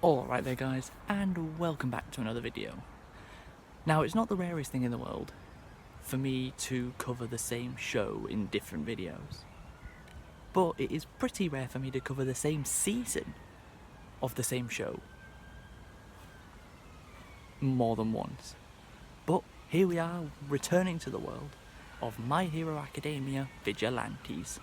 Alright there guys, and welcome back to another video. Now it's not the rarest thing in the world for me to cover the same show in different videos, but it is pretty rare for me to cover the same season of the same show more than once. But here we are, returning to the world of My Hero Academia Vigilantes.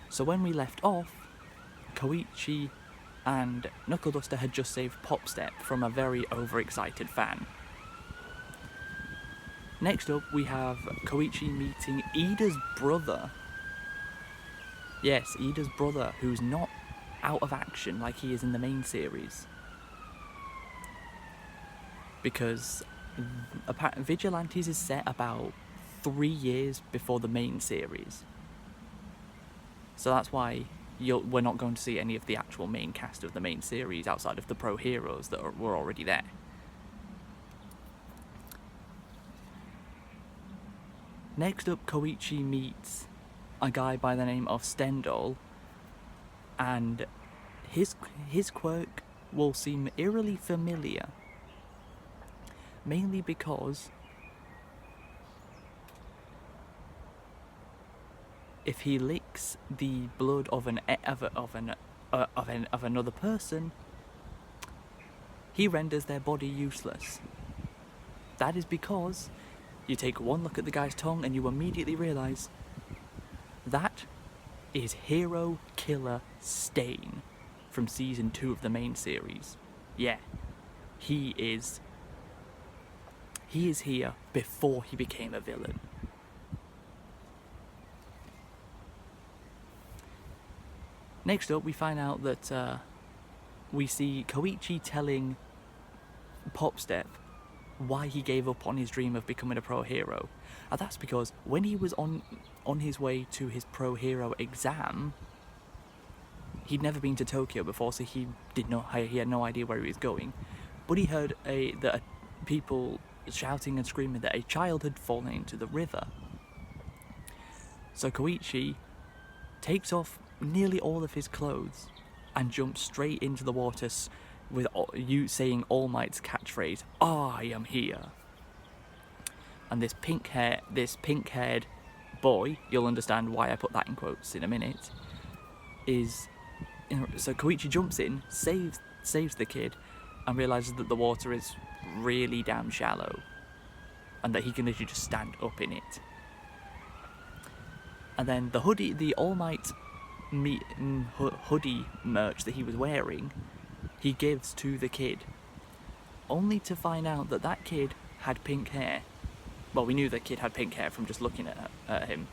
So when we left off, Koichi and Knuckle Duster had just saved Popstep from a very overexcited fan. Next up we have Koichi meeting Ida's brother. Yes, Ida's brother, who's not out of action like he is in the main series. Because Vigilantes is set about 3 years before the main series. So that's why we're not going to see any of the actual main cast of the main series outside of the pro heroes that were already there. Next up, Koichi meets a guy by the name of Stendhal, and his quirk will seem eerily familiar, mainly because if he licks the blood of another person, he renders their body useless. That is because you take one look at the guy's tongue and you immediately realise that is Hero Killer Stain from season 2 of the main series. Yeah, he is here before he became a villain. Next up, we find out that we see Koichi telling Popstep why he gave up on his dream of becoming a pro hero. And that's because when he was on his way to his pro hero exam, he'd never been to Tokyo before, so he had no idea where he was going. But he heard people shouting and screaming that a child had fallen into the river. So Koichi takes off nearly all of his clothes and jumps straight into the water with you saying All Might's catchphrase, "I am here." And this pink-haired boy, you'll understand why I put that in quotes in a minute, so Koichi jumps in, saves the kid, and realises that the water is really damn shallow and that he can literally just stand up in it. And then the All Might hoodie merch that he was wearing, he gives to the kid, only to find out that that kid had pink hair. Well, we knew the kid had pink hair from just looking at him.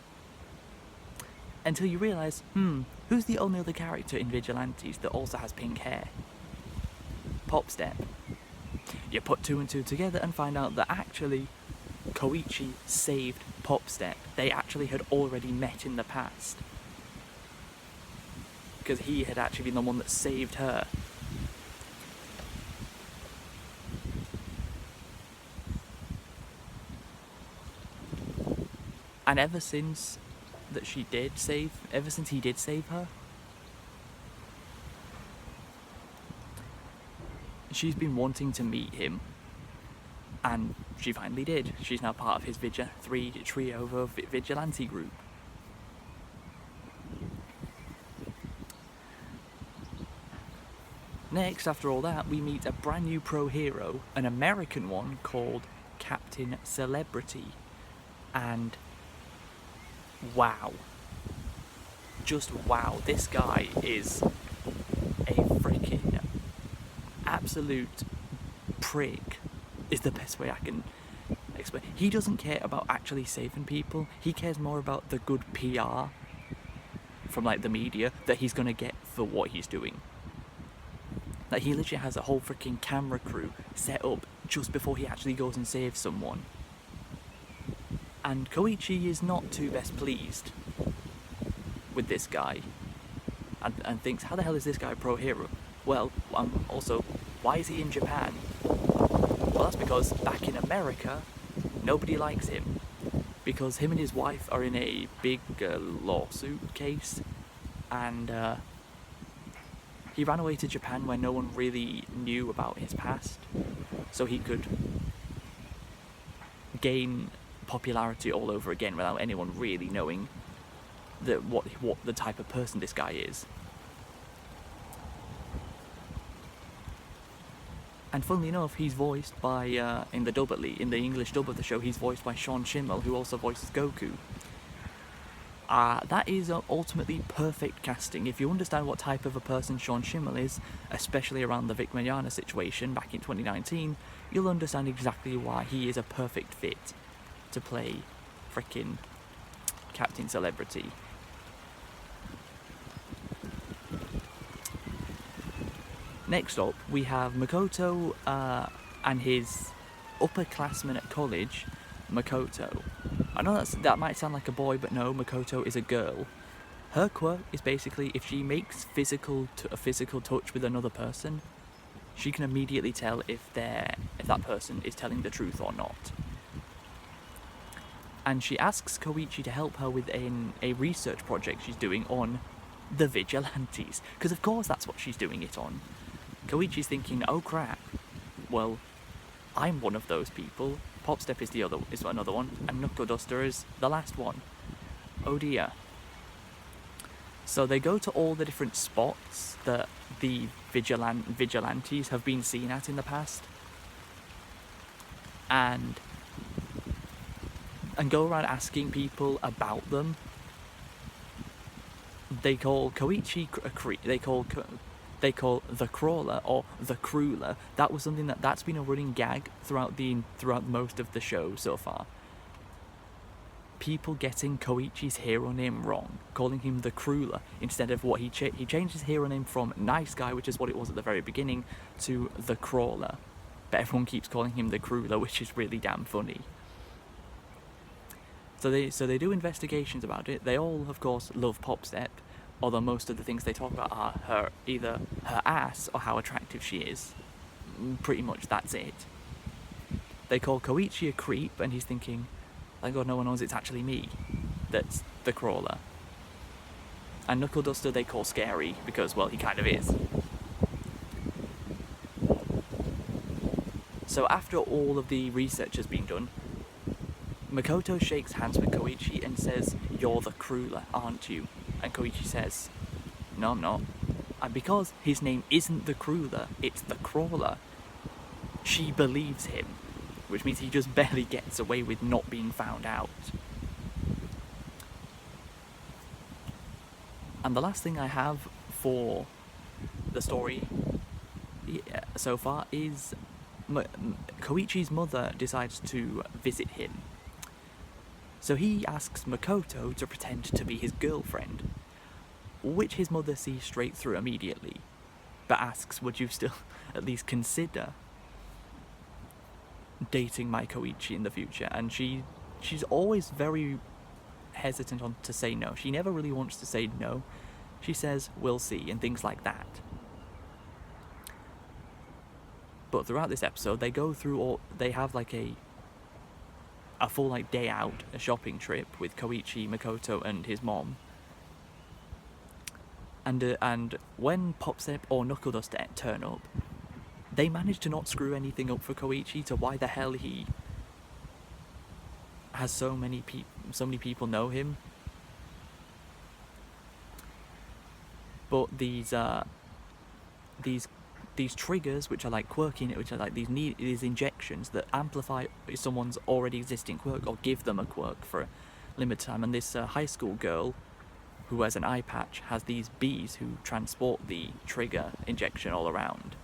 Until you realise, who's the only other character in Vigilantes that also has pink hair? Popstep. You put 2 and 2 together and find out that actually Koichi saved Popstep. They actually had already met in the past, because he had actually been the one that saved her. And ever since he did save her, she's been wanting to meet him, and she finally did. She's now part of his trio of vigilante group. Next, after all that, we meet a brand new pro hero, an American one called Captain Celebrity. And wow. Just wow, this guy is a freaking absolute prick, is the best way I can explain. He doesn't care about actually saving people, he cares more about the good PR from like the media that he's gonna get for what he's doing. Like, he literally has a whole freaking camera crew set up just before he actually goes and saves someone. And Koichi is not too best pleased with this guy, and thinks, how the hell is this guy a pro hero? Well, also, why is he in Japan? Well, that's because back in America, nobody likes him. Because him and his wife are in a big lawsuit case, and He ran away to Japan where no one really knew about his past, so he could gain popularity all over again without anyone really knowing what the type of person this guy is. And funnily enough, he's voiced by, in the English dub of the show, he's voiced by Sean Schemmel, who also voices Goku. That is ultimately perfect casting. If you understand what type of a person Sean Schemmel is, especially around the Vic Mignogna situation back in 2019, you'll understand exactly why he is a perfect fit to play frickin' Captain Celebrity. Next up, we have Makoto and his upperclassman at college, Makoto. I know that might sound like a boy, but no, Makoto is a girl. Her quirk is basically if she makes a physical touch with another person, she can immediately tell if that person is telling the truth or not. And she asks Koichi to help her with a research project she's doing on the Vigilantes, because of course that's what she's doing it on. Koichi's thinking, oh crap, well, I'm one of those people. Popstep is another one, and Knuckle Duster is the last one. Oh dear. So they go to all the different spots that the vigilantes have been seen at in the past, and go around asking people about them. They call Koichi they call the Crawler or the Crueler. That was something that's been a running gag throughout most of the show so far. People getting Koichi's hero name wrong, calling him the Crueler instead of what he changed his hero name from Nice Guy, which is what it was at the very beginning, to the Crawler. But everyone keeps calling him the Crueler, which is really damn funny. So they do investigations about it. They all, of course, love Popstep, although most of the things they talk about are either her ass or how attractive she is. Pretty much that's it. They call Koichi a creep, and he's thinking, thank God no one knows it's actually me that's the Crawler. And Knuckle Duster they call scary, because, well, he kind of is. So after all of the research has been done, Makoto shakes hands with Koichi and says, "You're the Crueler, aren't you?" And Koichi says, "No, I'm not." And because his name isn't the Crueler, it's the Crawler, she believes him, which means he just barely gets away with not being found out. And the last thing I have for the story so far is Koichi's mother decides to visit him. So he asks Makoto to pretend to be his girlfriend, which his mother sees straight through immediately, but asks, would you still at least consider dating my Koichi in the future? And she's always very hesitant to say no. She never really wants to say no. She says, we'll see, and things like that. But throughout this episode, they have like a full like day out, a shopping trip with Koichi, Makoto, and his mom. And when Popstep or Knuckle Duster turn up, they manage to not screw anything up for Koichi to why the hell he has so many people know him. But these triggers, which are like which are like these injections that amplify someone's already existing quirk or give them a quirk for a limited time. And this high school girl who has an eye patch has these bees who transport the trigger injection all around.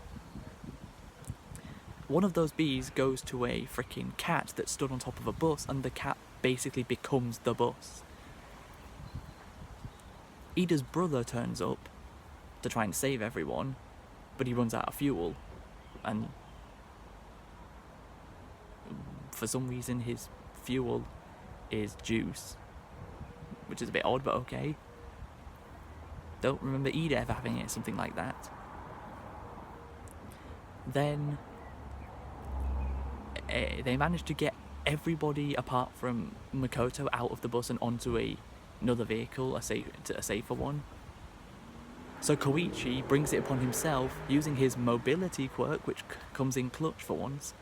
One of those bees goes to a freaking cat that stood on top of a bus, and the cat basically becomes the bus. Ida's brother turns up to try and save everyone, but he runs out of fuel, and for some reason his fuel is juice, which is a bit odd, but okay. Don't remember Ida ever having something like that. Then they managed to get everybody apart from Makoto out of the bus and onto another vehicle, a safer one. So Koichi brings it upon himself, using his mobility quirk, which comes in clutch for once.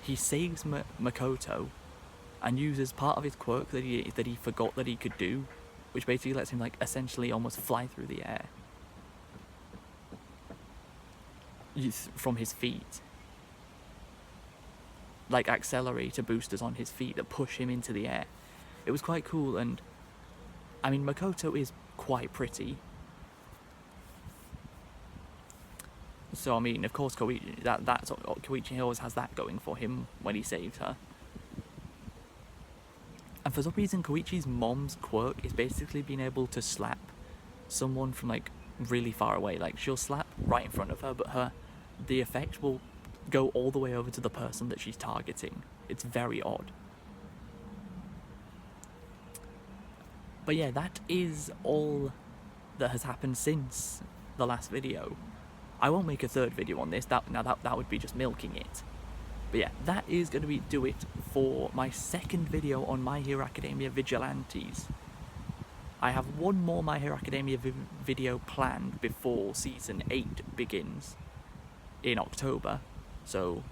He saves Makoto, and uses part of his quirk that he forgot that he could do, which basically lets him like essentially almost fly through the air from his feet. Like accelerator boosters on his feet that push him into the air. It was quite cool, and I mean Makoto is quite pretty. So I mean, of course, Koichi always has that going for him when he saves her. And for some reason, Koichi's mom's quirk is basically being able to slap someone from like really far away. Like she'll slap right in front of her, but the effect will go all the way over to the person that she's targeting. It's very odd. But yeah, that is all that has happened since the last video. I won't make a third video on this, that would be just milking it. But yeah, that is going to do it for my second video on My Hero Academia Vigilantes. I have one more My Hero Academia video planned before Season 8 begins in October, so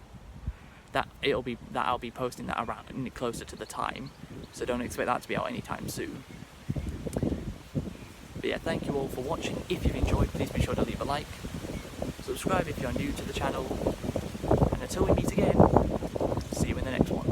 I'll be posting that around closer to the time, so don't expect that to be out anytime soon. But yeah, thank you all for watching. If you've enjoyed, please be sure to leave a like, subscribe if you're new to the channel, and until we meet again, see you in the next one.